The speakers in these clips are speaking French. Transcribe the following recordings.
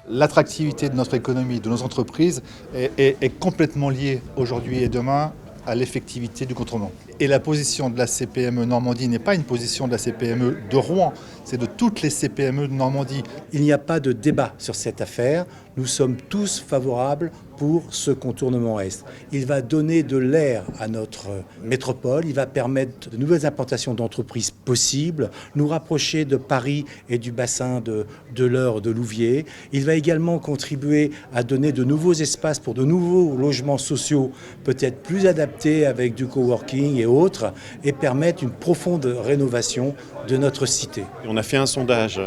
L'attractivité de notre économie, de nos entreprises est complètement liée aujourd'hui et demain à l'effectivité du contournement. Et la position de la CPME Normandie n'est pas une position de la CPME de Rouen, c'est de toutes les CPME de Normandie. Il n'y a pas de débat sur cette affaire. Nous sommes tous favorables pour ce contournement Est. Il va donner de l'air à notre métropole, il va permettre de nouvelles implantations d'entreprises possibles, nous rapprocher de Paris et du bassin de l'Eure, de Louviers. Il va également contribuer à donner de nouveaux espaces pour de nouveaux logements sociaux, peut-être plus adaptés avec du coworking et autres, et permettre une profonde rénovation de notre cité. On a fait un sondage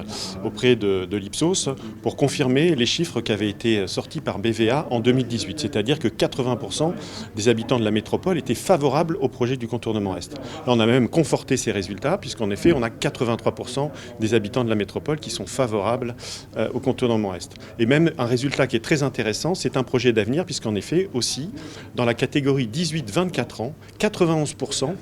auprès de l'Ipsos pour confirmer les chiffres qui avaient été sortis par BVA en 2018, c'est-à-dire que 80% des habitants de la métropole étaient favorables au projet du contournement Est. Là, on a même conforté ces résultats, puisqu'en effet, on a 83% des habitants de la métropole qui sont favorables au contournement Est. Et même un résultat qui est très intéressant, c'est un projet d'avenir, puisqu'en effet, aussi, dans la catégorie 18-24 ans, 91%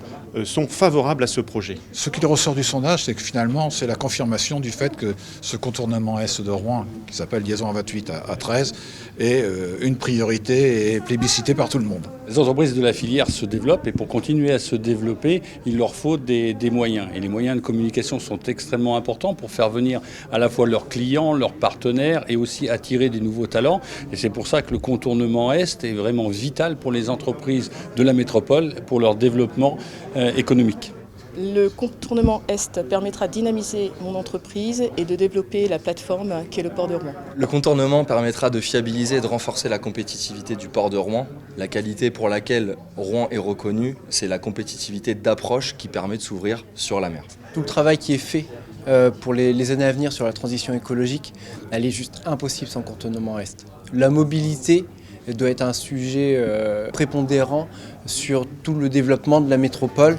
sont favorables à ce projet. Ce qui ressort du sondage, c'est que finalement, c'est la confirmation du fait que ce contournement Est de Rouen, qui s'appelle liaison A28 à 13, est une priorité et plébiscité par tout le monde. Les entreprises de la filière se développent et pour continuer à se développer, il leur faut des moyens. Et les moyens de communication sont extrêmement importants pour faire venir à la fois leurs clients, leurs partenaires et aussi attirer des nouveaux talents. Et c'est pour ça que le contournement Est est vraiment vital pour les entreprises de la métropole, pour leur développement économique. Le contournement Est permettra de dynamiser mon entreprise et de développer la plateforme qu'est le port de Rouen. Le contournement permettra de fiabiliser et de renforcer la compétitivité du port de Rouen. La qualité pour laquelle Rouen est reconnu, c'est la compétitivité d'approche qui permet de s'ouvrir sur la mer. Tout le travail qui est fait pour les années à venir sur la transition écologique, elle est juste impossible sans contournement Est. La mobilité doit être un sujet prépondérant sur tout le développement de la métropole.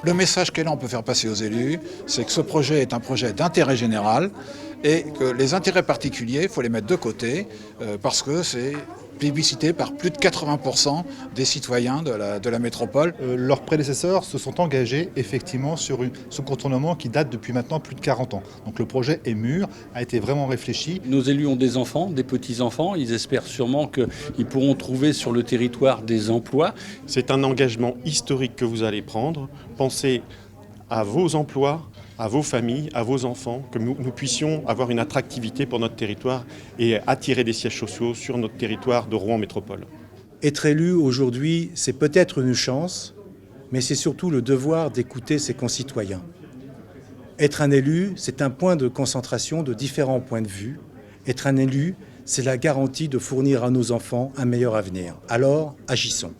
Le message qu'elle on peut faire passer aux élus, c'est que ce projet est un projet d'intérêt général et que les intérêts particuliers, il faut les mettre de côté parce que c'est plébiscité par plus de 80% des citoyens de la métropole. Leurs prédécesseurs se sont engagés effectivement sur ce contournement qui date depuis maintenant plus de 40 ans. Donc le projet est mûr, a été vraiment réfléchi. Nos élus ont des enfants, des petits-enfants. Ils espèrent sûrement qu'ils pourront trouver sur le territoire des emplois. C'est un engagement historique que vous allez prendre. Pensez à vos emplois, à vos familles, à vos enfants, que nous puissions avoir une attractivité pour notre territoire et attirer des sièges sociaux sur notre territoire de Rouen Métropole. Être élu aujourd'hui, c'est peut-être une chance, mais c'est surtout le devoir d'écouter ses concitoyens. Être un élu, c'est un point de concentration de différents points de vue. Être un élu, c'est la garantie de fournir à nos enfants un meilleur avenir. Alors, agissons.